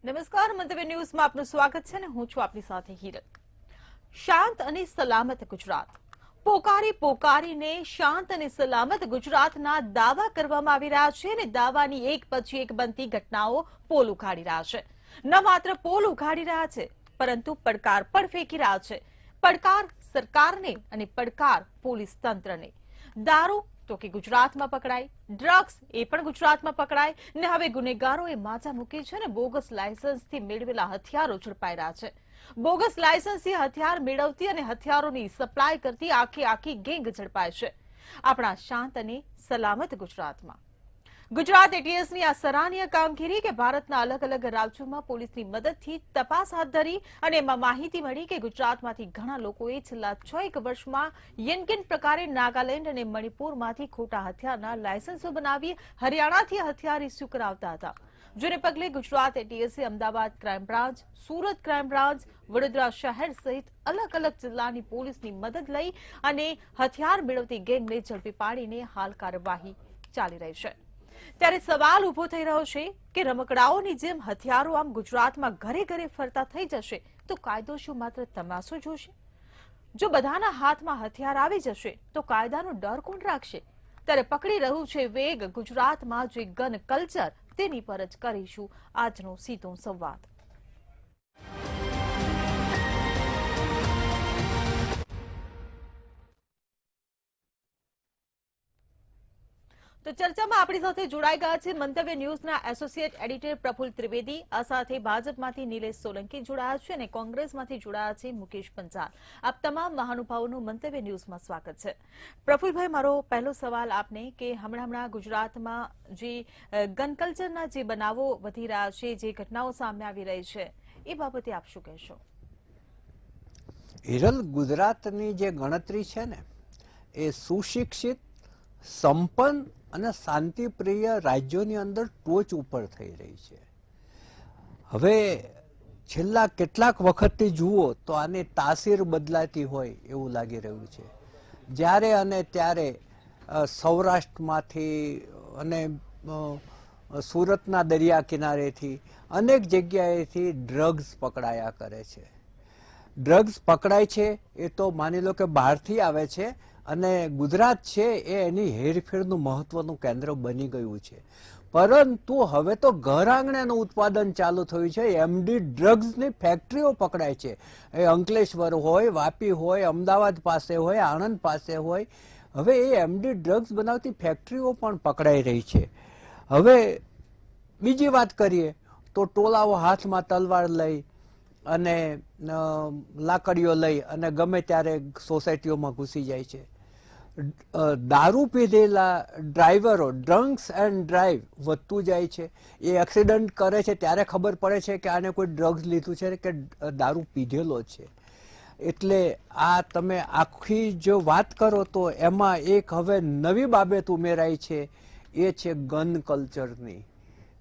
નમસ્કાર, મંતવ્ય ન્યૂઝમાં આપનું સ્વાગત છે ને હું છું આપની સાથે હિરક। શાંત અને સલામત ગુજરાત પોકારીને શાંત અને સલામત ગુજરાતના દાવા કરવામાં આવી રહ્યા છે અને દાવાની એક પછી એક બનતી ઘટનાઓ પોલ ઉખાડી રહ્યા છે। ન માત્ર પોલ ઉખાડી રહ્યા છે પરંતુ પડકાર પણ ફેંકી રહ્યા છે। પડકાર સરકારને અને પડકાર પોલીસ તંત્રને। દારૂ તો કે ગુજરાતમાં પકડાય, ડ્રગ્સ એ પણ ગુજરાતમાં પકડાય ને હવે ગુનેગારોએ માથા મૂકી છે ને બોગસ લાયસન્સથી મેળવેલા હથિયારો ઝડપાઈ રહ્યા છે। બોગસ લાયસન્સથી હથિયાર મેળવતી અને હથિયારોની સપ્લાય કરતી આખી ગેંગ ઝડપાય છે આપણા શાંત અને સલામત ગુજરાતમાં। ગુજરાત એટીએસની આ સરાહનીય કામગીરી કે ભારતના અલગ અલગ રાજ્યોમાં પોલીસની મદદથી તપાસ હાથ ધરી અને એમાં માહિતી મળી કે ગુજરાતમાંથી ઘણા લોકોએ છેલ્લા 6 વર્ષમાં યનકેન પ્રકારે નાગાલેન્ડ અને મણિપુરમાંથી ખોટા હથિયારના લાયસન્સો બનાવી હરિયાણાથી હથિયાર ઇસ્યુ કરાવતા હતા, જેને પગલે ગુજરાત એટીએસે Ahmedabad crime branch, Surat crime branch, Vadodara શહેર સહિત અલગ અલગ જિલ્લાની પોલીસની મદદ લઈ અને હથિયાર મેળવતી ગેંગને ઝડપી પાડીને હાલ કાર્યવાહી ચાલી રહી છે। ત્યારે સવાલ ઉભો થઈ રહ્યો છે કે રમકડાઓની જેમ હથિયારો આમ ગુજરાતમાં ઘરે ઘરે ફરતા થઈ જશે તો કાયદો શું માત્ર તમાશો જોશે? જો બધાના હાથમાં હથિયાર આવી જશે તો કાયદાનો ડર કોણ રાખશે? ત્યારે પકડી રહ્યું છે વેગ ગુજરાતમાં જે ગન કલ્ચર, તેની પર જ કરીશું આજનો સીધો સંવાદ। તો ચર્ચામાં આપણી સાથે જોડાઈ ગયા છે મંતવ્ય ન્યૂઝના એસોસિએટ એડિટર પ્રફુલ ત્રિવેદી, આ સાથે ભાજપમાંથી નિલેશ સોલંકી જોડાયા છે અને કોંગ્રેસમાંથી જોડાયા છે મુકેશ પંચાલ। આપ તમામ મહાનુભાવોનું મંતવ્ય ન્યૂઝમાં સ્વાગત છે। પ્રફુલભાઈ, મારો પહેલો સવાલ આપને કે હમણાં ગુજરાતમાં જે ગન કલ્ચરના જે બનાવો વધી રહ્યા છે, જે ઘટનાઓ સામે આવી રહી છે, એ બાબતે આપ શું કહેશો? હિરલ, ગુજરાતની જે ગણતરી છે ને એ સુશિક્ષિત, સંપન્ન અને શાંતિપ્રિય રાજ્યોની અંદર ટોચ ઉપર થઈ રહી છે। હવે છેલ્લા કેટલાક વખતથી જુઓ તો આની તાસીર બદલાતી હોય એવું લાગી રહ્યું છે। જ્યારે અને ત્યારે સૌરાષ્ટ્રમાંથી અને સુરતના દરિયા કિનારેથી અનેક જગ્યાએથી ડ્રગ્સ પકડાયા કરે છે। ડ્રગ્સ પકડાય છે એ તો માની લો કે બહારથી આવે છે અને ગુજરાત છે એ એની હેરફેરનું મહત્વનું કેન્દ્ર બની ગયું છે, પરંતુ હવે તો ઘર આંગણેનું ઉત્પાદન ચાલુ થયું છે। એમડી ડ્રગ્સની ફેક્ટરીઓ પકડાય છે, એ અંકલેશ્વર હોય, વાપી હોય, અમદાવાદ પાસે હોય, આણંદ પાસે હોય, હવે એ એમડી ડ્રગ્સ બનાવતી ફેક્ટરીઓ પણ પકડાઈ રહી છે। હવે બીજી વાત કરીએ તો ટોળાઓ હાથમાં તલવાર લઈ અને લાકડીઓ લઈ અને ગમે ત્યારે સોસાયટીઓમાં ઘૂસી જાય છે। દારૂ પીધેલા ડ્રાઈવરો, ડ્રંક્સ એન્ડ ડ્રાઈવ વધતું જાય છે। એ એક્સિડન્ટ કરે છે ત્યારે ખબર પડે છે કે આને કોઈ ડ્રગ્સ લીધું છે કે દારૂ પીધેલો છે। એટલે આ તમે આખી જો વાત કરો તો એમાં એક હવે નવી બાબત ઉમેરાઈ છે, એ છે ગન કલ્ચરની।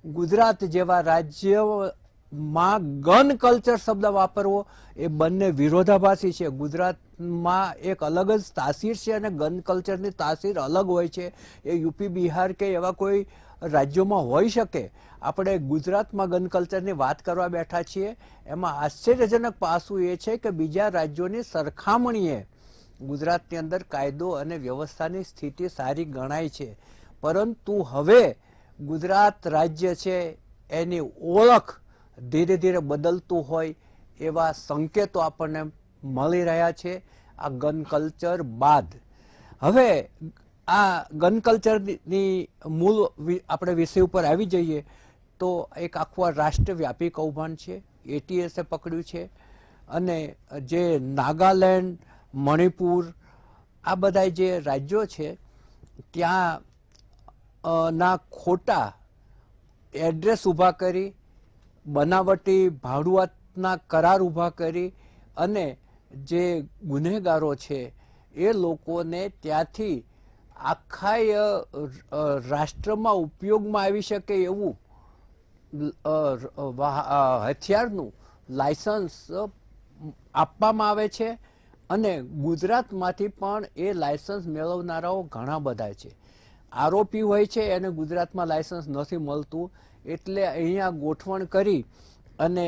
ગુજરાત જેવા રાજ્યમાં ગન કલ્ચર શબ્દ વાપરવો એ બંને વિરોધાભાસી છે। ગુજરાતમાં એક અલગ જ તાસીર છે અને ગન કલ્ચરની તાસીર અલગ હોય છે। એ યુપી, બિહાર કે એવા કોઈ રાજ્યોમાં હોઈ શકે। આપણે ગુજરાતમાં ગન કલ્ચરની વાત કરવા બેઠા છીએ, એમાં આશ્ચર્યજનક પાસું એ છે કે બીજા રાજ્યોની સરખામણીએ ગુજરાતની અંદર કાયદો અને વ્યવસ્થાની સ્થિતિ સારી ગણાય છે, પરંતુ હવે ગુજરાત રાજ્ય છે એની ઓળખ ધીરે ધીરે બદલતું હોય એવા સંકેતો આપણને મળી રહ્યા છે આ ગન કલ્ચર બાદ। હવે આ ગન કલ્ચરની મૂળ આપણે વિષય ઉપર આવી જઈએ તો એક આખું રાષ્ટ્રવ્યાપી કૌભાંડ છે, એટીએસે પકડ્યું છે અને જે નાગાલેન્ડ, મણિપુર આ બધા જે રાજ્યો છે ત્યાં ના ખોટા એડ્રેસ ઊભા કરી, બનાવટી ભાડુઆતના કરાર ઊભા કરી અને જે ગુનેગારો છે એ લોકોને ત્યાંથી આખા રાષ્ટ્રમાં ઉપયોગમાં આવી શકે એવું હથિયારનું લાયસન્સ આપવામાં આવે છે અને ગુજરાતમાંથી પણ એ લાયસન્સ મેળવનારાઓ ઘણા બધા છે। આરોપી હોય છે એને ગુજરાતમાં લાયસન્સ નથી મળતું, એટલે અહીંયા ગોઠવણ કરી અને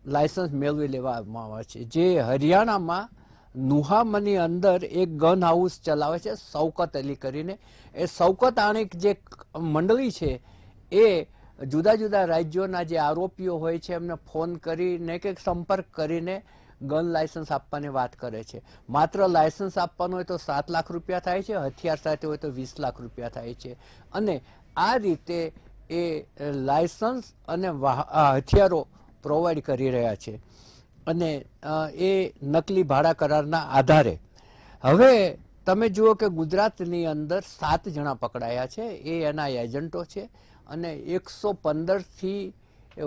લાયસન્સ મેળવી લેવામાં આવે છે. જે હરિયાણામાં નુહામની અંદર એક ગન હાઉસ ચલાવે છે શૌકત અલી કરીને. એ શૌકત આણિક જે મંડળી છે એ જુદા જુદા રાજ્યોના જે આરોપીઓ હોય છે એમને ફોન કરીને કે સંપર્ક કરીને ગન લાયસન્સ આપવાની વાત કરે છે. માત્ર લાયસન્સ આપવાનું હોય તો 7 લાખ રૂપિયા થાય છે, હથિયાર સાથે હોય તો 20 લાખ રૂપિયા થાય છે. અને આ રીતે એ લાયસન્સ અને હથિયારો પ્રોવાઈડ કરી રહ્યા છે. અને એ નકલી ભાડા કરારના આધારે હવે તમે જુઓ કે ગુજરાતની અંદર 7 જણા પકડાયા છે. એ એના એજન્ટો છે અને 115થી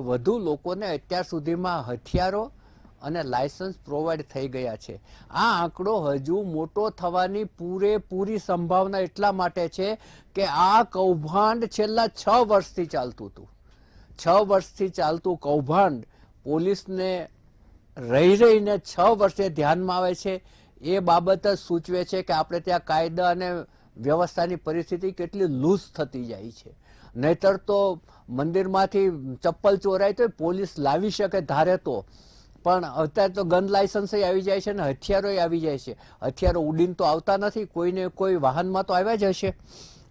વધુ લોકોને અત્યાર સુધીમાં હથિયારો અને લાયસન્સ પ્રોવાઈડ થઈ ગયા છે. આ આંકડો હજુ મોટો થવાની પૂરેપૂરી સંભાવના એટલા માટે છે કે આ કૌભાંડ છેલ્લા 6 વર્ષથી ચાલતું હતું. 6 વર્ષથી ચાલતું કૌભાંડ પોલીસને રહીને 6 વર્ષે ધ્યાનમાં આવે છે. એ બાબત જ સૂચવે છે કે આપણે ત્યાં કાયદા અને વ્યવસ્થાની પરિસ્થિતિ કેટલી લૂઝ થતી જાય છે. નહીતર તો મંદિરમાંથી ચપ્પલ ચોરાય તો પોલીસ લાવી શકે ધારે તો, પણ અત્યારે તો ગન લાયસન્સ આવી જાય છે ને હથિયારો આવી જાય છે. હથિયારો ઉડીને તો આવતા નથી, કોઈને કોઈ વાહનમાં તો આવ્યા જ હશે.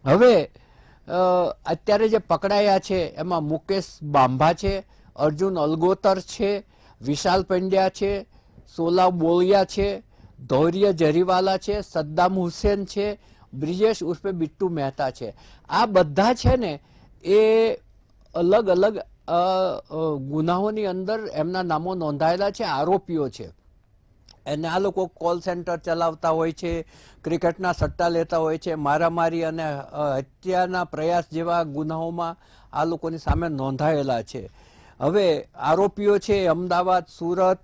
હવે અત્યારે જે પકડાયા છે એમાં મુકેશ બાંભા છે, અર્જુન અલગોતર છે, વિશાલ પંડ્યા છે, સોલા બોળિયા છે, ધૌર્ય જરીવાલા છે, સદ્દામ હુસેન છે, બ્રિજેશ ઉર્ફે બિટ્ટુ મહેતા છે. આ બધા છે ને એ અલગ અલગ ગુનાહોની અંદર એમના નામો નોંધાયેલા છે, આરોપીઓ છે. અને આ લોકો કોલ સેન્ટર ચલાવતા હોય છે, ક્રિકેટના સટ્ટા લેતા હોય છે, મારામારી અને હત્યાના પ્રયાસ જેવા ગુનાઓમાં આ લોકોની સામે નોંધાયેલા છે. હવે આરોપીઓ છે અમદાવાદ, સુરત,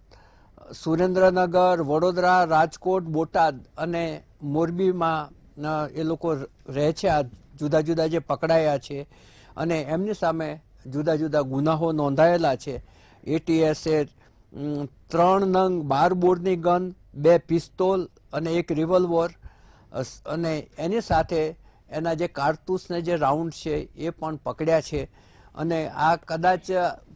સુરેન્દ્રનગર, વડોદરા, રાજકોટ, બોટાદ અને મોરબીમાં એ લોકો રહે છે. આ જુદા જુદા જે પકડાયા છે અને એમની સામે જુદા જુદા ગુનાઓ નોંધાયેલા છે. એટીએસે 3 નંગ 12 બોરની ગન, 2 પિસ્તોલ અને 1 રિવોલ્વર અને એની સાથે એના જે કારતૂસને જે રાઉન્ડ છે એ પણ પકડ્યા છે. અને આ કદાચ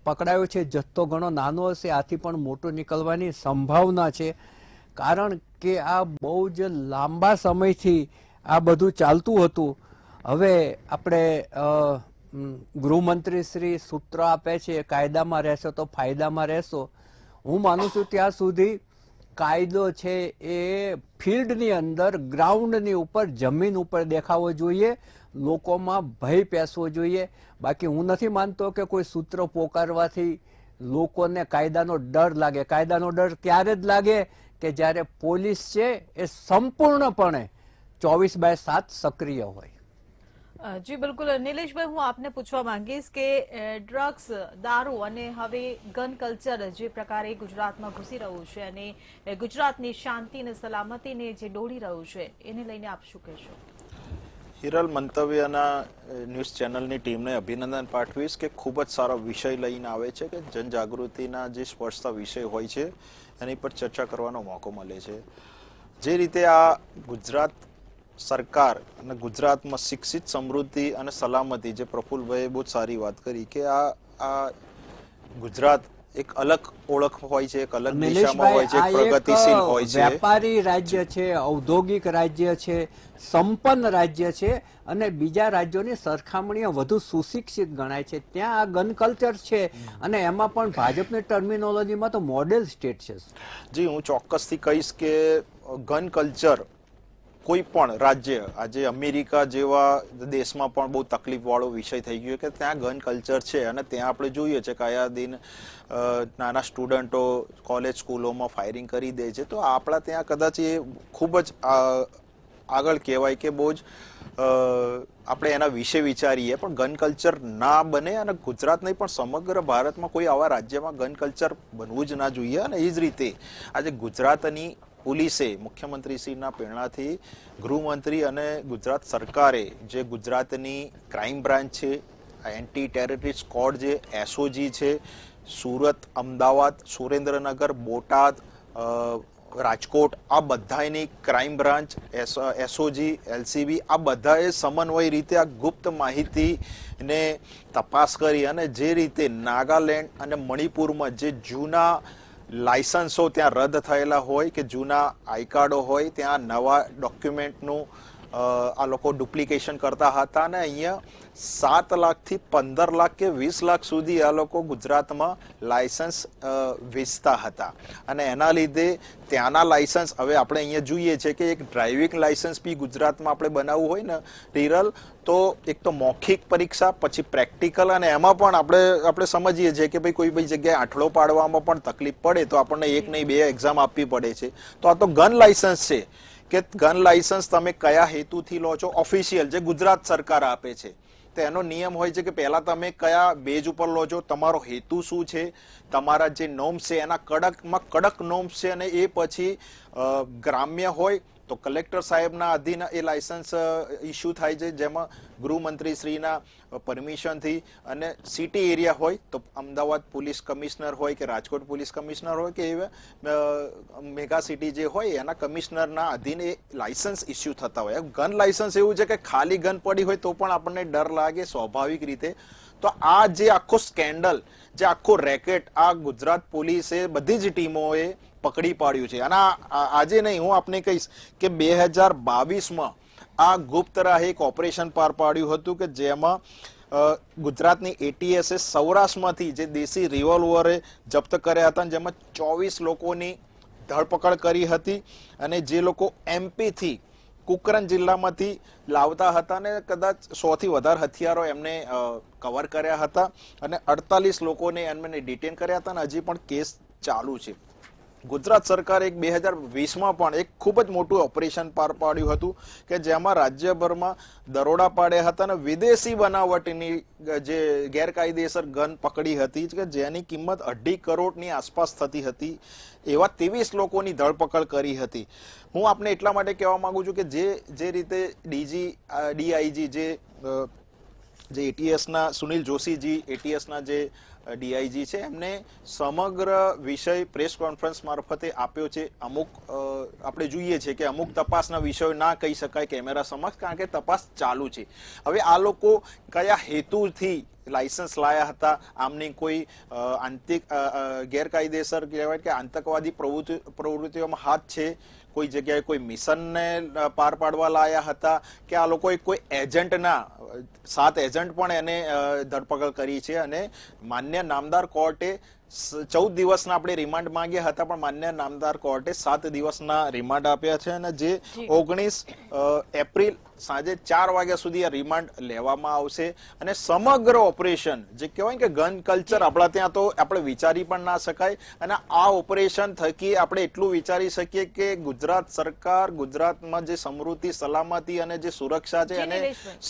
પકડાયો છે જથ્થો ઘણો નાનો હશે, આથી પણ મોટો નીકળવાની સંભાવના છે. કારણ કે આ બહુ જ લાંબા સમયથી આ બધું ચાલતું હતું. હવે આપણે ગૃહમંત્રી શ્રી સૂત્ર આપે છે કાયદામાં રહેશો તો ફાયદામાં રહેશો. હું માનું છું ત્યાં સુધી કાયદો છે એ ફિલ્ડની અંદર, ગ્રાઉન્ડની ઉપર, જમીન ઉપર દેખાવો જોઈએ, લોકોમાં ભય પેસવો જોઈએ. બાકી હું નથી માનતો કે કોઈ સૂત્ર પોકારવાથી લોકોને કાયદાનો ડર લાગે. કાયદાનો ડર ત્યારે જ લાગે કે જ્યારે પોલીસ છે એ સંપૂર્ણપણે 24/7 સક્રિય હોય. જી બિલકુલ. નિલેશભાઈ, હું આપને પૂછવા માંગીશ કે ડ્રગ્સ, દારૂ અને હવે ગન કલ્ચર જે પ્રકારે ગુજરાતમાં ઘૂસી રહ્યું છે અને ગુજરાતની શાંતિ અને સલામતીને જે દોડી રહ્યું છે એને લઈને આપ શું કહેશો? હિરલ, મંતવ્યના ન્યૂઝ ચેનલની ટીમને અભિનંદન પાઠવીશ કે ખૂબ જ સારો વિષય લઈને આવે છે કે જનજાગૃતિના જે સ્પર્શતા વિષય હોય છે એની પર ચર્ચા કરવાનો મોકો મળે છે. જે રીતે આ ગુજરાત સરકાર અને ગુજરાતમાં શિક્ષિત, સમૃદ્ધિ અને સલામતી, જે પ્રફુલ્લભાઈએ બહુ સારી વાત કરી કે આ ગુજરાત એક અલગ ઓળખ હોય છે, એક અલગ દિશામાં હોય છે, પ્રગતિશીલ હોય છે, વેપારી રાજ્ય છે, ઔદ્યોગિક રાજ્ય છે, સંપન્ન રાજ્ય છે અને બીજા રાજ્યોની સરખામણીએ વધુ સુશિક્ષિત ગણાય છે. ત્યાં આ ગન કલ્ચર છે અને એમાં પણ ભાજપની ટર્મિનોલોજીમાં તો મોડેલ સ્ટેટ છે. જી, હું ચોક્કસથી કહીશ કે ગન કલ્ચર કોઈ પણ રાજ્ય, આજે અમેરિકા જેવા દેશમાં પણ બહુ તકલીફ વાળો વિષય થઈ ગયો કે ત્યાં ગન કલ્ચર છે અને ત્યાં આપણે જોઈએ છે કયા દિન નાના સ્ટુડન્ટો કોલેજ સ્કૂલોમાં ફાયરિંગ કરી દે છે. તો આપણા ત્યાં કદાચ એ ખૂબ જ આગળ કહેવાય કે બહુ જ આપણે એના વિશે વિચારીએ, પણ ગન કલ્ચર ના બને અને ગુજરાત નહીં પણ સમગ્ર ભારતમાં કોઈ આવા રાજ્યમાં ગન કલ્ચર બનવું જ ના જોઈએ. અને એ જ રીતે આજે ગુજરાતની પોલીસે મુખ્યમંત્રીશ્રીના પ્રેરણાથી ગૃહમંત્રી અને ગુજરાત સરકારે જે ગુજરાતની ક્રાઇમ બ્રાન્ચ છે, એન્ટી ટેરરિસ્ટ સ્ક્વોડ જે એસઓજી છે, સુરત, અમદાવાદ, સુરેન્દ્રનગર, બોટાદ, રાજકોટ, આ બધાની ક્રાઇમ બ્રાન્ચ, એસઓજી, એલસીબી આ બધાએ સમન્વય રીતે આ ગુપ્ત માહિતીને તપાસ કરી અને જે રીતે નાગાલેન્ડ અને મણિપુરમાં જે જૂના લાયસન્સો ત્યાં રદ થયેલા હોય કે જૂના આઈ કાર્ડો હોય ત્યાં નવા ડોક્યુમેન્ટનું આ લોકો ડુપ્લિકેશન કરતા હતા અને અહીંયા 7 લાખથી 15 લાખ કે 20 લાખ સુધી આ લોકો ગુજરાતમાં લાયસન્સ વેચતા હતા અને એના લીધે ત્યાંના લાયસન્સ હવે આપણે અહીંયા જોઈએ છે કે એક ડ્રાઇવિંગ લાયસન્સ બી ગુજરાતમાં આપણે બનાવવું હોય ને હિરલ તો એક તો મૌખિક પરીક્ષા પછી પ્રેક્ટિકલ અને એમાં પણ આપણે સમજીએ છીએ કે ભાઈ કોઈ જગ્યાએ આંઠળો પાડવામાં પણ તકલીફ પડે તો આપણને 1 નહીં 2 એક્ઝામ આપવી પડે છે. તો આ તો ગન લાયસન્સ છે કે ગન લાયસન્સ તમે કયા હેતુથી લો છો, ઓફિશિયલ જે ગુજરાત સરકાર આપે છે તો એનો નિયમ હોય છે કે પહેલા તમે કયા બેઝ ઉપર લો છો, તમારો હેતુ શું છે, તમારા જે નોર્મ્સ છે એના કડક નોર્મ્સ છે અને એ પછી ગ્રામ્ય હોય તો કલેક્ટર સાહેબના અધીન એ લાયસન્સ ઇસ્યુ થાય છે જેમાં ગૃહમંત્રી શ્રીના પરમિશનથી અને સિટી એરિયા હોય તો અમદાવાદ પોલીસ કમિશનર હોય કે રાજકોટ પોલીસ કમિશનર હોય કે એવા મેગા સિટી જે હોય એના કમિશનરના અધીન એ લાયસન્સ ઇસ્યુ થતા હોય. ગન લાયસન્સ એવું છે કે ખાલી ગન પડી હોય તો પણ આપણને ડર લાગે સ્વાભાવિક રીતે. તો આ જે આખો સ્કેન્ડલ જે આખો રેકેટ આ ગુજરાત પોલીસે બધી જ ટીમોએ પકડી પાડ્યું છે અને આજે નહીં હું આપને કહીશ કે 2022માં આ ગુપ્ત રાહે એક ઓપરેશન પાર પાડ્યું હતું કે જેમાં ગુજરાતની એટીએસે સૌરાષ્ટ્રમાંથી જે દેશી રિવોલ્વરે જપ્ત કર્યા હતા જેમાં 24 લોકોની ધરપકડ કરી હતી અને જે લોકો એમપી થી કુકરન જિલ્લામાંથી લાવતા હતા અને કદાચ 100 થી વધારે હથિયારો એમને કવર કર્યા હતા અને 48 લોકોને એમને ડિટેન કર્યા હતા અને હજી પણ કેસ ચાલુ છે. ગુજરાત સરકારે 2020માં પણ એક ખૂબ જ મોટું ઓપરેશન પાર પાડ્યું હતું કે જેમાં રાજ્યભરમાં દરોડા પાડ્યા હતા અને વિદેશી બનાવટની જે ગેરકાયદેસર ગન પકડી હતી કે જેની કિંમત 2.5 કરોડની આસપાસ થતી હતી. એવા 23 લોકોની ધરપકડ કરી હતી. હું આપને એટલા માટે કહેવા માંગુ છું કે જે રીતે ડીઆઈજી જે એટીએસના સુનિલ જોશીજી એટીએસના જે ડીઆઈજી છે એમને સમગ્ર વિષય પ્રેસ કોન્ફરન્સ મારફતે આપ્યો છે. અમુક આપણે જોઈએ છે કે અમુક તપાસના વિષયો ના કહી શકાય કેમેરા સમક્ષ કારણ કે તપાસ ચાલુ છે. હવે આ લોકો કયા હેતુથી લાયસન્સ લાયા હતા, આમની કોઈ ગેરકાયદેસર કહેવાય કે આતંકવાદી પ્રવૃત્તિઓમાં હાથ છે, કોઈ જગ્યાએ કોઈ મિશનને પાર પાડવા લાયા હતા કે આ લોકોએ કોઈ એજન્ટના 7 એજન્ટ પણ એને ધરપકડ કરી છે અને માન્ય નામદાર કોર્ટે 14 દિવસના આપણે રિમાન્ડ માંગ્યા હતા પણ માન્ય નામદાર કોર્ટે 7 દિવસના રિમાન્ડ આપ્યા છે અને જે 19 એપ્રિલ સાંજે 4 વાગ્યા સુધી આ રિમાન્ડ લેવામાં આવશે અને સમગ્ર ઓપરેશન જે કહેવાય કે ગન કલ્ચર આપણા ત્યાં તો આપણે વિચારી પણ ના શકાય અને આ ઓપરેશન થકી આપણે એટલું વિચારી શકીએ કે ગુજરાત સરકાર ગુજરાતમાં જે સમૃદ્ધિ સલામતી અને જે સુરક્ષા છે એને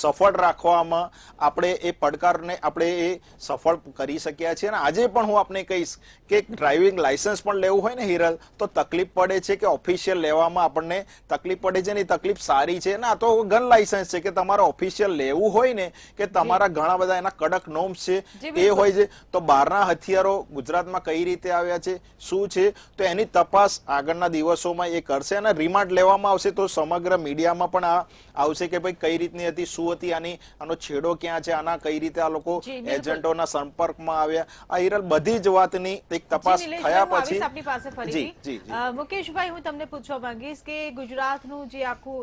સફળ રાખવામાં આપણે એ પડકારને આપણે એ સફળ કરી શક્યા છીએ અને આજે પણ હું આપને કહીશ કે ડ્રાઇવિંગ લાયસન્સ પણ લેવું હોય ને હિરલ તો તકલીફ પડે છે કે ઓફિશિયલ લેવામાં આપણને તકલીફ પડે છે ને તકલીફ સારી છે ને આ તો ગન લાયસન્સ છે કે તમારે ઓફિશિયલ લેવું હોય ને કે તમારા ઘણા બધા એના કડક નોર્મ્સ છે એ હોય છે તો બહારના હથિયારો ગુજરાતમાં કઈ રીતે આવ્યા છે શું છે તો એની તપાસ આગળના દિવસોમાં એ કરશે અને રિમાન્ડ લેવામાં આવશે તો સમગ્ર મીડિયામાં પણ આ આવશે કે ભાઈ કઈ રીતની હતી શું હતી આનો છેડો ક્યાં છે આના કઈ રીતે આ લોકો એજન્ટોના સંપર્કમાં આવ્યા આ હિરલ બધી જ વાતની એક તપાસ થયા પછી આપની પાસે ફરીથી મુકેશભાઈ હું તમને પૂછવા માંગીશ કે ગુજરાતનું જે આખું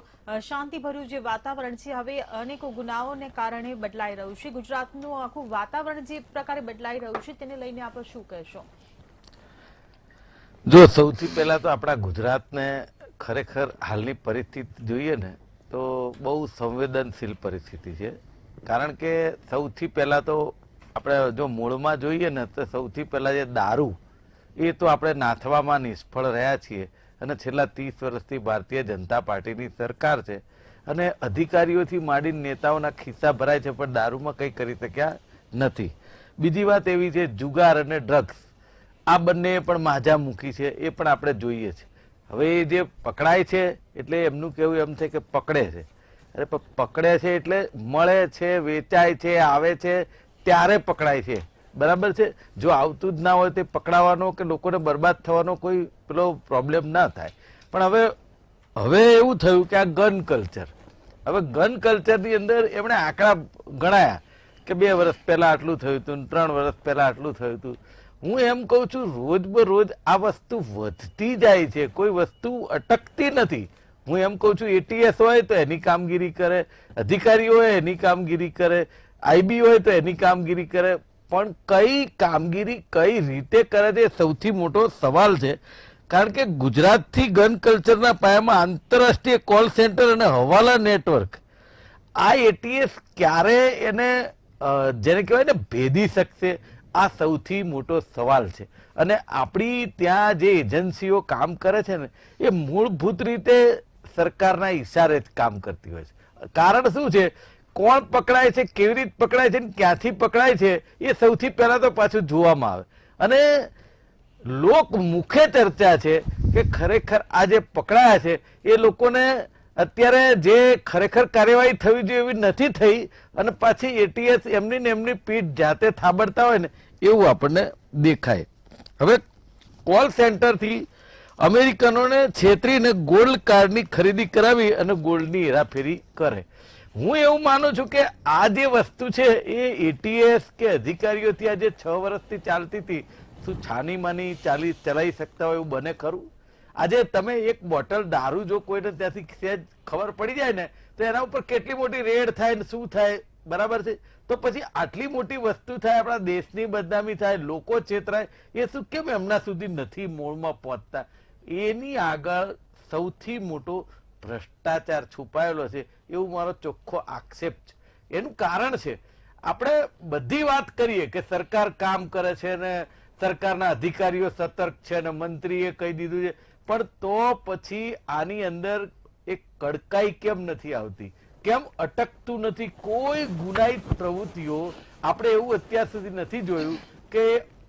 શાંતિભર્યું જે વાતાવરણ છે હવે અનેકો ગુનાઓને કારણે બદલાઈ રહ્યું છે. ગુજરાતનું આખું વાતાવરણ જે પ્રકારે બદલાઈ રહ્યું છે તેને લઈને આપ શું કહેશો? જો સૌથી પહેલા તો આપણા ગુજરાતને ખરેખર હાલની પરિસ્થિતિ જોઈએ ને તો બહુ સંવેદનશીલ પરિસ્થિતિ છે કારણ કે સૌથી પહેલા તો આપણે જો મૂળમાં જોઈએ ને તો સૌથી પહેલા જે દારૂ એ તો આપણે નાથવામાં નિષ્ફળ રહ્યા છીએ અને છેલ્લા 30 વર્ષથી ભારતીય જનતા પાર્ટીની સરકાર છે અને અધિકારીઓથી માંડીને નેતાઓના ખિસ્સા ભરાય છે પણ દારૂમાં કંઈ કરી શક્યા નથી. બીજી વાત એવી છે જુગાર અને ડ્રગ્સ આ બંને પણ માજા મૂકી છે એ પણ આપણે જોઈએ છે. હવે એ જે પકડાય છે એટલે એમનું કેવું એમ છે કે પકડે છે અરે પકડે છે એટલે મળે છે વેચાય છે આવે છે ત્યારે પકડાય છે બરાબર છે. જો આવતું જ ના હોય તે પકડાવાનો કે લોકોને બરબાદ થવાનો કોઈ પેલો પ્રોબ્લેમ ના થાય. પણ હવે એવું થયું કે આ ગન કલ્ચર, હવે ગન કલ્ચરની અંદર એમણે આંકડા ગણાયા કે 2 વર્ષ પહેલા આટલું થયું હતું, 3 વર્ષ પહેલા આટલું થયું હતું. હું એમ કહું છું રોજ બરોજ આ વસ્તુ વધતી જાય છે, કોઈ વસ્તુ અટકતી નથી. હું એમ કહું છું એટીએસ હોય તો એની કામગીરી કરે, અધિકારીઓ હોય એની કામગીરી કરે, આઈબી હોય તો એની કામગીરી કરે, પણ કઈ કામગીરી કઈ રીતે કરે છે સૌથી મોટો સવાલ છે. કારણ કે ગુજરાતથી ગન કલ્ચરના પાયામાં આંતરરાષ્ટ્રીય કોલ સેન્ટર અને હવાલા નેટવર્ક, આ એટીએસ ક્યારે એને જેને કહેવાય ને ભેદી શકશે, આ સૌથી મોટો સવાલ છે. અને આપણી ત્યાં જે એજન્સીઓ કામ કરે છે ને એ મૂળભૂત રીતે સરકારના ઈશારે જ કામ કરતી હોય છે. કારણ શું છે, કોણ પકડાય છે, કેવી રીતે પકડાય છે, ક્યાંથી પકડાય છે, એ સૌથી પહેલા તો પાછું જોવામાં આવે. અને લોક મુખે ચર્ચા છે કે ખરેખર આ જે પકડાયા છે એ લોકોને અત્યારે જે ખરેખર કાર્યવાહી થવી જોઈએ એવી નથી થઈ, અને પાછી એટીએસ એમની ને એમની પીઠ જાતે થાબડતા હોય ને એવું આપણને દેખાય. હવે કોલ સેન્ટરથી અમેરિકનોને છેતરીને ગોલ્ડ કાર્ડની ખરીદી કરાવી અને ગોલ્ડની હેરાફેરી કરે. હું એવું માનું છું કે આ જે વસ્તુ છે એ એટીએસ કે અધિકારીઓથી આજે 6 વર્ષથી ચાલતી હતી, શું છાની માની ચલાવી શકતા હોય એવું બને ખરું? આજે તમે એક બોટલ દારૂ જો કોઈને ત્યાંથી સહેજ ખબર પડી જાય ને તો એના ઉપર કેટલી મોટી રેડ થાય ને શું થાય, બરાબર છે? તો પછી આટલી મોટી વસ્તુ થાય, આપણા દેશની બદનામી થાય, લોકો છેતરાય, એ શું કેમ એમના સુધી નથી મૂળમાં પહોંચતા? એની આગળ સૌથી મોટો ભ્રષ્ટાચાર છુપાયેલો છે એવું મારો ચોખ્ખો આક્ષેપ છે. એનું કારણ છે, આપણે બધી વાત કરીએ કે સરકાર કામ કરે છે ને સરકારના અધિકારીઓ સતર્ક છે ને મંત્રીએ કહી દીધું છે, પણ તો પછી આની અંદર એક કડકાઈ કેમ નથી આવતી? કેમ અટકતું નથી? કોઈ ગુનાહિત પ્રવૃત્તિઓ આપણે એવું અત્યાર સુધી નથી જોયું કે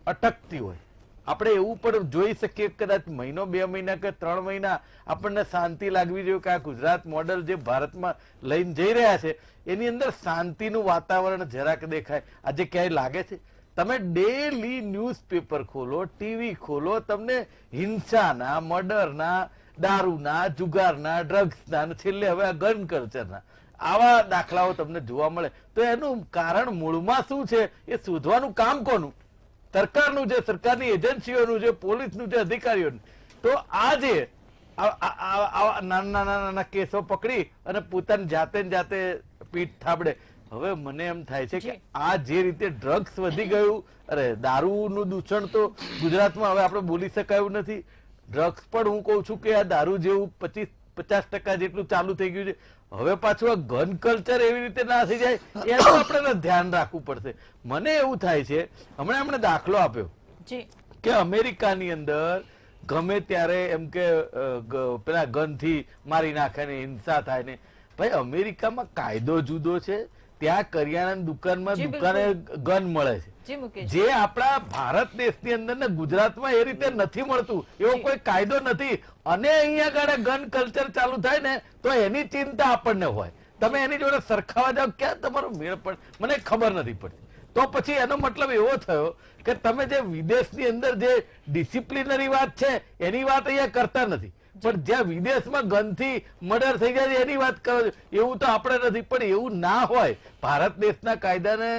અટકતી હોય. આપણે એવું પણ જોઈ શકીએ કદાચ મહિનો 2 મહિના કે 3 મહિના આપણને શાંતિ લાગવી જોઈએ કે આ ગુજરાત મોડલ જે ભારતમાં લઈને જઈ રહ્યા છે એની અંદર શાંતિનું વાતાવરણ જરાક દેખાય. આજે ક્યાંય લાગે છે? તમે ડેલી ન્યૂઝપેપર ખોલો, ટીવી ખોલો, તમને હિંસાના, મર્ડરના, દારૂના, જુગારના, ડ્રગ્સના, છેલ્લે હવે આ ગન કલ્ચરના આવા દાખલાઓ તમને જોવા મળે. તો એનું કારણ મૂળમાં શું છે એ શોધવાનું કામ કોનું? સરકારનું છે, સરકારની એજન્સીઓનું છે, પોલીસનું છે, અધિકારીઓનું. તો આ જે નાના કેસો પકડી અને પોતાની જાતે પીઠ થાબડે. હવે મને એમ થાય છે કે આ જે રીતે ડ્રગ્સ વધી ગયું, અરે દારૂનું દૂષણ તો ગુજરાતમાં હવે આપણે બોલી શકાયું નથી. ડ્રગ્સ પણ હું કઉ છું કે આ દારૂ જેવું 50% જેટલું ચાલુ થઈ ગયું છે. હવે પાછું આ ગન કલ્ચર એવી રીતે ના થઈ જાય એનું આપણે ધ્યાન રાખવું પડશે. મને એવું થાય છે, હમણાં એમણે દાખલો આપ્યો કે અમેરિકાની અંદર ગમે ત્યારે એમ કે પેલા ગન થી મારી નાખે ને હિંસા થાય ને. ભાઈ અમેરિકામાં કાયદો જુદો છે, ત્યાં કરિયાણાની દુકાને ગન મળે છે, જે આપણા ભારત દેશની અંદર ને ગુજરાતમાં એ રીતે નથી મળતું, એવો કોઈ કાયદો નથી. અને અહીંયા આગળ ગન કલ્ચર ચાલુ થાય ને તો એની ચિંતા આપણને હોય. તમે એની જોડે સરખાવા જાવ ક્યાં તમારો મેળ પડે મને ખબર નથી પડતી. તો પછી એનો મતલબ એવો થયો કે તમે જે વિદેશની અંદર જે ડિસિપ્લિનરી વાત છે એની વાત અહીંયા કરતા નથી, પણ જ્યાં વિદેશમાં ગનથી મર્ડર થઈ જાય એની વાત કરો છો. એવું તો આપણે નથી, પણ એવું ના હોય. ભારત દેશના કાયદાને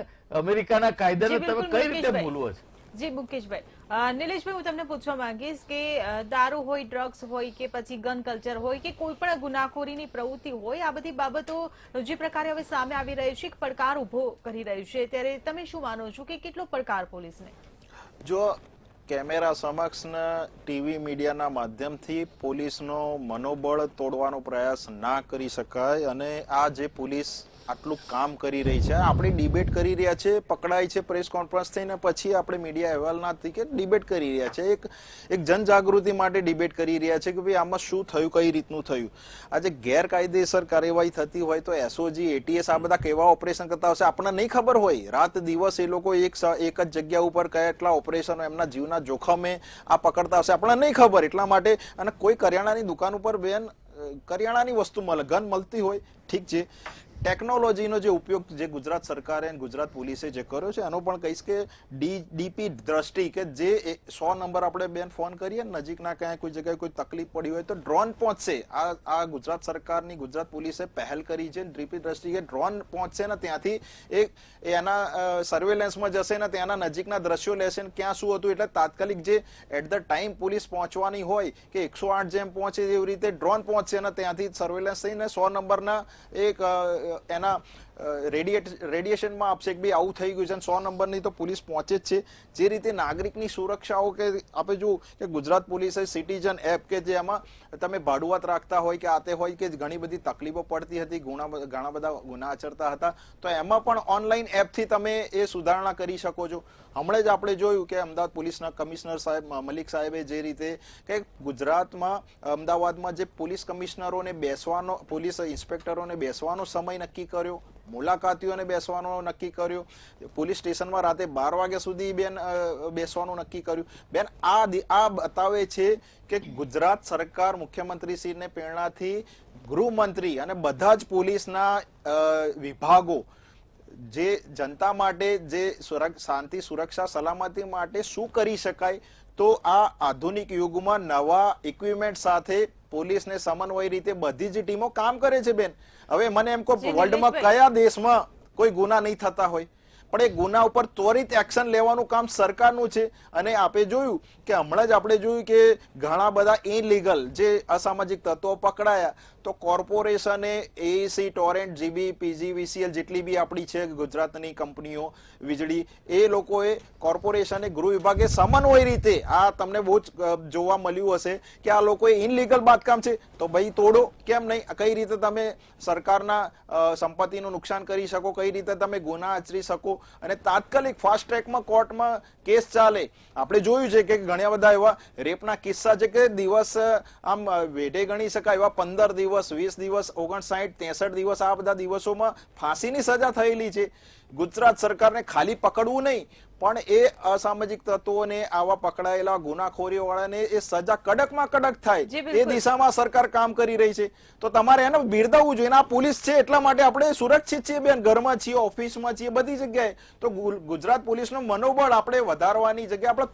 અમેરિકાના કાયદાને તમે કઈ રીતે બોલવો છો? જી મુકેશભાઈ, નિલેશભાઈ હું તમને પૂછવા માંગીશ કે દારૂ હોય, ડ્રગ્સ હોય કે પછી ગન કલ્ચર હોય કે કોઈ પણ ગુનાખોરીની પ્રવૃત્તિ હોય, આ બધી બાબતો જે પ્રકારે હવે સામે આવી રહી છે, એક પડકાર ઉભો કરી રહ્યું છે, ત્યારે તમે શું માનો છો કે કેટલો પડકાર પોલીસને? જો કેમેરા સમક્ષ ટીવી મીડિયાના માધ્યમથી પોલીસનો મનોબળ તોડવાનો પ્રયાસ ના કરી શકાય, અને આ જે પોલીસ આટલું કામ કરી રહી છે, આપણે ડિબેટ કરી રહ્યા છે, પકડાય છે પ્રેસ કોન્ફરન્સ થઈને પછી આપણે મીડિયા અહેવાલનાથી કે ડિબેટ કરી રહ્યા છે, એક જનજાગૃતિ માટે ડિબેટ કરી રહ્યા છે કે ભાઈ આમાં શું થયું, કઈ રીતનું થયું. આજે ગેરકાયદેસર કાર્યવાહી થતી હોય તો એસઓજી, એટીએસ આ બધા કેવા ઓપરેશન કરતા હશે આપણને નહીં ખબર હોય. રાત દિવસ એ લોકો એક જ જગ્યા ઉપર કેટલા ઓપરેશનો એમના જીવના જોખમે આ પકડતા હશે આપણને નહીં ખબર. એટલા માટે અને કોઈ કરિયાણાની દુકાન ઉપર બેન કરિયાણાની વસ્તુ મળે, ગન મળતી હોય ઠીક છે, ટેકનોલોજીનો જે ઉપયોગ જે ગુજરાત સરકારે અને ગુજરાત પોલીસે જે કર્યો છે એનો પણ કહીશ કે ડીપી દ્રષ્ટિ કે જે 100 નંબર આપણે બેન ફોન કરીએ નજીકના ક્યાંય કોઈ જગ્યાએ કોઈ તકલીફ પડી હોય તો ડ્રોન પહોંચશે. આ ગુજરાત સરકારની ગુજરાત પોલીસે પહેલ કરી છે. ડીપી દ્રષ્ટિ કે ડ્રોન પહોંચશે ને ત્યાંથી એના સર્વેલન્સમાં જશે ને ત્યાંના નજીકના દ્રશ્યો લેશે ને ક્યાં શું હતું એટલે તાત્કાલિક જે એટ ધ ટાઈમ પોલીસ પહોંચવાની હોય કે 108 જેમ પહોંચે એવી રીતે ડ્રોન પહોંચશે ને ત્યાંથી સર્વેલન્સ થઈને 100 નંબરના એક એના રેડિયેશનમાં આપશે કે ભાઈ આવું થઈ ગયું છે. 100 નંબરની તો પોલીસ પહોંચે જ છે. જે રીતે નાગરિકની સુરક્ષાઓ કે આપણે જો કે ગુજરાત પોલીસે સિટીઝન એપ કે જે એમાં તમે ભાડુઆત રાખતા હોય કે આતે હોય કે ઘણી બધી તકલીફો પડતી હતી, ઘણા બધા ગુના આચરતા હતા, તો એમાં પણ ઓનલાઈન એપથી તમે એ સુધારણા કરી શકો છો. હમણાં જ આપણે જોયું કે અમદાવાદ પોલીસના કમિશનર સાહેબ મલિક સાહેબે જે રીતે કે ગુજરાતમાં અમદાવાદમાં જે પોલીસ કમિશનરોને બેસવાનો, પોલીસ ઇન્સ્પેક્ટરોને બેસવાનો સમય નક્કી કર્યો, મુલાકાતીઓને બેસવાનો નક્કી કર્યો, પોલીસ સ્ટેશનમાં રાતે 12 વાગ્યા સુધી બેન બેસવાનું નક્કી કર્યું. બેન આ બતાવે છે કે ગુજરાત સરકાર મુખ્યમંત્રીશ્રીને પ્રેરણાથી ગૃહમંત્રી અને બધા જ પોલીસના વિભાગો જે જનતા માટે જે શાંતિ સુરક્ષા સલામતી માટે શું કરી શકાય, તો આ આધુનિક યુગમાં નવા ઇક્વિપમેન્ટ સાથે પોલીસને સમન્વય રીતે બધી જ ટીમો કામ કરે છે. બેન હવે મને એમ કહો વર્લ્ડમાં કયા દેશમાં કોઈ ગુના નહીં થતા હોય, પણ એ ગુના ઉપર ત્વરિત એક્શન લેવાનું કામ સરકારનું છે. અને આપણે જોયું કે હમણાં જ આપણે જોયું કે ઘણા બધા ઇનલીગલ જે અસામાજિક તત્વો પકડાયા તો કોર્પોરેશને એસી, ટોરેન્ટ, જીબી, પીજીવીસીએલ જેટલી બી આપણી છે ગુજરાતની કંપનીઓ વીજળી, એ લોકોએ કોર્પોરેશને ગૃહ વિભાગે સમન્વય રીતે આ તમને બહુ જ જોવા મળ્યું હશે કે આ લોકોએ ઇનલીગલ બાંધકામ છે તો ભાઈ તોડો, કેમ નહીં, કઈ રીતે તમે સરકારના સંપત્તિનું નુકસાન કરી શકો, કઈ રીતે તમે ગુના આચરી શકો અને તાત્કાલિક ફાસ્ટ ટ્રેકમાં કોર્ટમાં કેસ ચાલે. આપણે જોયું છે કે ઘણા બધા એવા રેપના કિસ્સા છે કે દિવસ આમ વેઢે ગણી શકાય એવા 15 દિવસ, 20 દિવસ, 59, 63 દિવસ, આ બધા દિવસોમાં ફાંસીની સજા થયેલી છે. ગુજરાત સરકારને ખાલી પકડવું નહીં પણ એ અસામાજિક તત્વોને આવા પકડાયેલા ગુનાખોરીઓ વાળાને એ સજા કડકમાં કડક થાય એ દિશામાં સરકાર કામ કરી રહી છે. તો તમારે એને બિરદાવવું જોઈએ. આ પોલીસ છે એટલા માટે આપણે સુરક્ષિત છીએ બેન, ઘરમાં છીએ, ઓફિસમાં છીએ, બધી જગ્યાએ. તો ગુજરાત પોલીસનું મનોબળ આપણે વધારવાની જગ્યાએ આપણે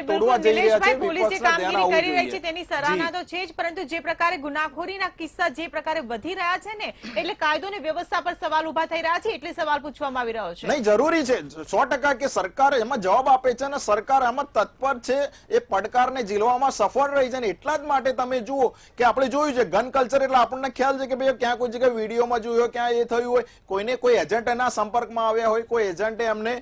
તોડવા જઈ રહ્યા છે. પોલીસ જે કામગીરી કરી રહી છે તેની સરાહના તો છે જ, પરંતુ જે પ્રકારે ગુનાખોરીના કિસ્સા જે પ્રકારે વધી રહ્યા છે ને એટલે કાયદો અને વ્યવસ્થા પર સવાલ ઉભા થઈ રહ્યા છે, એટલે સવાલ પૂછવામાં આવી રહ્યો છે. નહીં, જરૂરી છે 100% કે સરકાર એમાં જવાબ આપે છે અને સરકાર આમાં તત્પર છે, એ પડકારને ઝીલવામાં સફળ રહી છે. એટલા જ માટે તમે જુઓ કે આપણે જોયું છે ગન કલ્ચર એટલે આપણને ખ્યાલ છે કે ભાઈ ક્યાં કોઈ જગ્યાએ વિડીયોમાં જોયું હોય, ક્યાં એ થયું હોય, કોઈને કોઈ એજન્ટ એના સંપર્કમાં આવ્યા હોય, કોઈ એજન્ટે એમને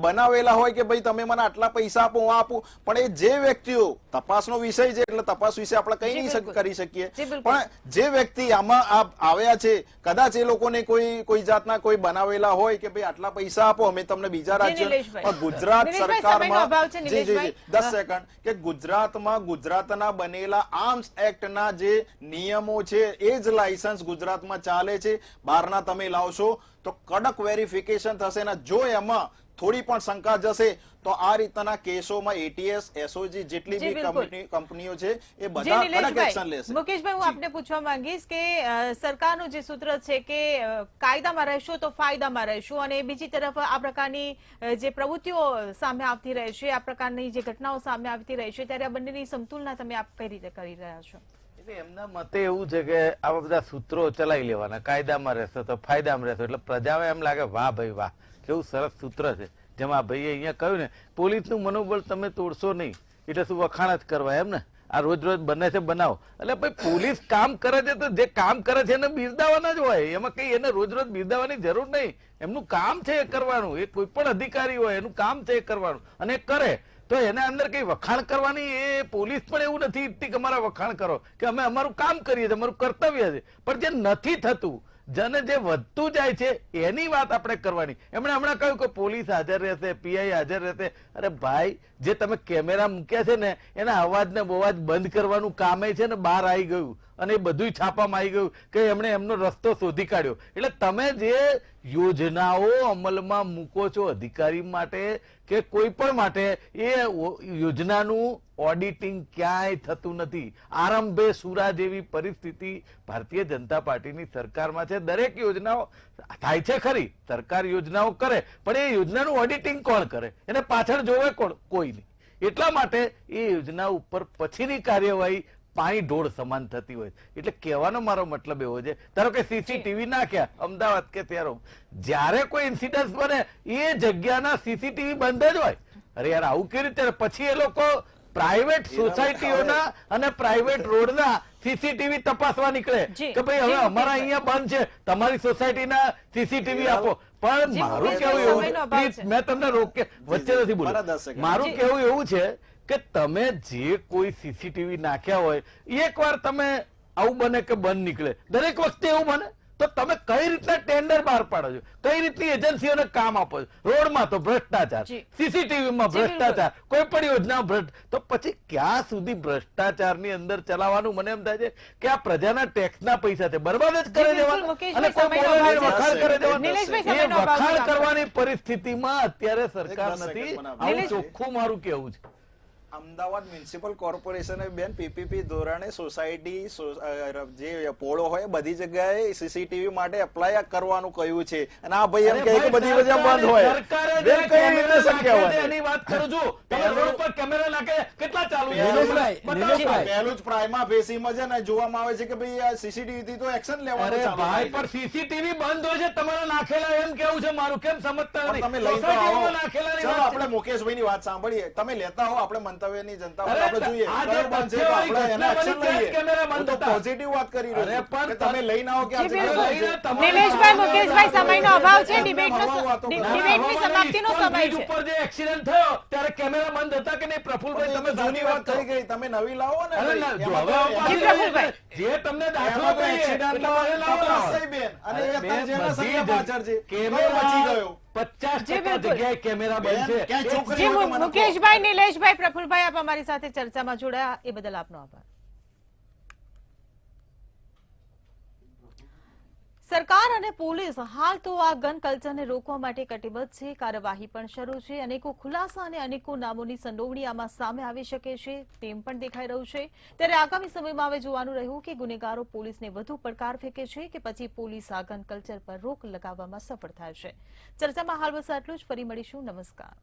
બનાવેલા હોય કે ભાઈ તમે મને આટલા પૈસા આપો, હું આપું. પણ એ જે વ્યક્તિઓ, તપાસનો વિષય છે એટલે તપાસ વિશે આપણે કઈ નહીં કરી શકીએ, પણ જે વ્યક્તિ આમાં આવ્યા છે કદાચ એ લોકોને કોઈ જાતના કોઈ બનાવેલા હોય કે ભાઈ આટલા પૈસા આપો અમે તમને બીજા રાજ્ય ગુજરાત સરકારમાં 10 સેકન્ડ કે ગુજરાતમાં ગુજરાતના બનેલા આર્મ્સ એક્ટના જે નિયમો છે એ જ લાયસન્સ ગુજરાતમાં ચાલે છે. બહારના તમે લાવશો તો કડક વેરિફિકેશન થશે ને જો એમાં થોડી પણ શંકા જશે તો આ રીતના કેસોમાં એટીએસ, એસઓજી જેટલી બી કંપનીઓ છે એ બધા કડક એક્શન લેશે. મુકેશભાઈ, હું આપને પૂછવા માંગીશ કે સરકારનું જે સૂત્ર છે કે કાયદામાં રહેશો તો ફાયદામાં રહેશો, અને બીજી તરફ આ પ્રકારની જે પ્રવૃત્તિઓ સામે આવતી રહે છે, આ પ્રકારની જે ઘટનાઓ સામે આવતી રહે છે, ત્યારે આ બંનેની સમતુલના તમે આપ કઈ રીતે કરી રહ્યા છો? એમના મતે એવું છે કે આવા બધા સૂત્રો ચલાવી લેવાના, કાયદામાં રહેશો તો ફાયદામાં રહેશો, એટલે પ્રજાને એમ લાગે વાહ ભાઈ વાહ કેવું સરસ સૂત્ર છે. જેમાં ભાઈએ અહીંયા કહ્યું ને પોલીસનું મનોબળ તમે તોડશો નહીં એટલે શું વખાણ જ કરવા એમ ને, આ રોજ રોજ બને છે બનાવો. એટલે ભાઈ પોલીસ કામ કરે છે તો જે કામ કરે છે એને બિરદાવાના જ હોય, એમાં કઈ એને રોજ રોજ બિરદાવાની જરૂર નહીં. એમનું કામ છે એ કરવાનું, એ કોઈ પણ અધિકારી હોય એનું કામ છે એ કરવાનું, અને કરે તો એના અંદર કઈ વખાણ કરવાની એ પોલીસ પણ એવું નથી ઈચ્છતી કે અમારા વખાણ કરો, કે અમે અમારું કામ કરીએ છીએ, અમારું કર્તવ્ય છે. પણ જે નથી થતું, જેને જે વધતું જાય છે એની વાત આપણે કરવાની. એમણે હમણાં કહ્યું કે પોલીસ હાજર રહેશે, પીઆઈ હાજર રહેશે. અરે ભાઈ, જે તમે કેમેરા મૂક્યા છે ને એના અવાજ ને બવાજ બંધ કરવાનું કામ છે ને બહાર આવી ગયું. અને એ બધું છાપામાં આવી ગયું કે એમણે એમનો રસ્તો શોધી કાઢ્યો. એટલે તમે જે યોજનાઓ અમલમાં મૂકો છો અધિકારી માટે કે કોઈ પણ માટે, એ યોજનાનું ઓડિટિંગ ક્યાંય થતું નથી. આરંભે સુરા જેવી પરિસ્થિતિ ભારતીય જનતા પાર્ટીની સરકારમાં છે. દરેક યોજનાઓ થાય છે ખરી, સરકાર યોજનાઓ કરે, પણ એ યોજનાનું ઓડિટિંગ કોણ કરે? એને પાછળ જોવે કોણ? કોઈ નહીં. એટલા માટે એ યોજના ઉપર પછીની કાર્યવાહી પાણી ઢોળ સમાન થતી હોય. એટલે કહેવાનો મારો મતલબ એવો છે, ધારો કે સીસીટીવી નાખ્યા અમદાવાદ કે ત્યારે, જ્યારે કોઈ ઇન્સિડન્ટ બને એ જગ્યાના સીસીટીવી બંધ જ હોય. અરે યાર, આવું કેવી રીતે? પછી એ લોકો પ્રાઇવેટ સોસાયટીઓના અને પ્રાઇવેટ રોડના સીસીટીવી તપાસવા નીકળે કે ભાઈ હવે અમારા અહીંયા બંધ છે, તમારી સોસાયટીના સીસીટીવી આપો. પણ મારું કેવું એવું, પ્લીઝ મેં તમને રોકે વચ્ચે નથી બોલ્યું, મારું કેવું એવું છે કે તમે જે કોઈ સીસીટીવી નાખ્યા હોય, એકવાર તમે આવું બને કે બંધ નીકળે, દરેક વખતે એવું બને, તો તમે કઈ રીતના ટેન્ડર બહાર પાડો છો, કઈ રીતની એજન્સીઓને કામ આપો છો? રોડમાં તો ભ્રષ્ટાચાર, સીસીટીવીમાં ભ્રષ્ટાચાર, કોઈ પણ યોજના ભ્રષ્ટ, તો પછી ક્યાં સુધી ભ્રષ્ટાચારની અંદર ચલાવવાનું? મને એમ થાય છે કે આ પ્રજાના ટેક્સના પૈસા છે, બરબાદ જ કરે દેવાના અને કોઈ બોલે વખાણ કરે દેવાના. એ વખાણ કરવાની પરિસ્થિતિમાં અત્યારે સરકાર નથી. આવું ચોખ્ખું મારું કેવું છે. અમદાવાદ મ્યુનિસિપલ કોર્પોરેશને બેન પીપીપી ધોરણે સોસાયટી જે પોળો હોય બધી જગ્યાએ સીસીટીવી માટે એપ્લાય કરવાનું કહ્યું છે, અને આ ભાઈ એમ કહે કે બધી વજહ બંધ હોય. બેન કઈ રીતે શક્ય હોય? એની વાત કરું છું. તમે રોડ પર કેમેરા નાખે કેટલા ચાલુ છે? પહેલું જ પ્રાઇમા ફેસીમાં છે ને જોવામાં આવે છે કે ભાઈ આ સીસીટીવી થી તો એક્શન લેવાનું અરે ચાલુ ભાઈ, થાય પણ સીસીટીવી બંધ હોય છે, તમારા નાખેલા, એમ કેવું છે મારું. કેમ સમજતા છે. નથી? તમે લઈ તો આવો. સોસાયટીમાં નાખેલાની ચલો વાત છે. આપણે મુકેશભાઈ ની વાત સાંભળીએ. તમે લેતા હો, આપણે મંતવ્યની જનતા અરે આપણે જોઈએ આ જે કયો બંધ છે તો આપણે એને એક્શન લઈએ. કેમેરા હું બંધ તો હતા. પોઝિટિવ વાત કરી અરે રહ્યો પણ છું કે તમે લઈને આવો કે આ જી, જગ્યાએ બિલકુલ. બંધ છે. નિલેશભાઈ, મુકેશભાઈ, સમયનો અભાવ છે. વાતો કરો. ડિબેટની સમાપ્તિનો સમય છે. ઉપર જે એક્સિડન્ટ થયો ત્યારે કેમેરા બંધ હતા કે નહીં? પ્રફુલભાઈ, તમે તમે જૂની વાત થઈ ગઈ, તમે નવી લાવો ને અરે ભાઈ. ના, જો એમાં હવે તો- જી, પ્રફુલભાઈ. જે તમને દાખલો એમાં તો કહીએ accident એટલે માં મારે લાવો લાવો. તપાસ થઈ બેન. અને અરે એ બેન, અત્યારે જેના બધી સંખ્યા પાછળ છે, કેમેરા કયો બચી ગયો? 50% જી, બિલકુલ. જગ્યાએ કેમેરા બંધ બેન, છે. ક્યાંય છોકરી જી, હોય તો મને કહો. મુકેશભાઈ, નિલેશભાઈ, પ્રફુલભાઈ, આપ અમારી સાથે ચર્ચામાં જોડાયા એ બદલ આપનો આભાર. સરકાર અને પોલીસ હાલ તો આ ગન કલ્ચરને રોકવા માટે કટિબદ્ધ છે. કાર્યવાહી પણ શરૂ છે. અનેકો ખુલાસા અને અનેકો નામોની સંડોવણી આમાં સામે આવી શકે છે તેમ પણ દેખાઈ રહ્યું છે. ત્યારે આગામી સમયમાં હવે જોવાનું રહ્યું કે ગુનેગારો પોલીસને વધુ પડકાર ફેંકે છે કે પછી પોલીસ આ ગન કલ્ચર પર રોક લગાવવામાં સફળ થાય છે. ચર્ચામાં હાલ બસ આટલું જ. ફરી મળીશું. નમસ્કાર.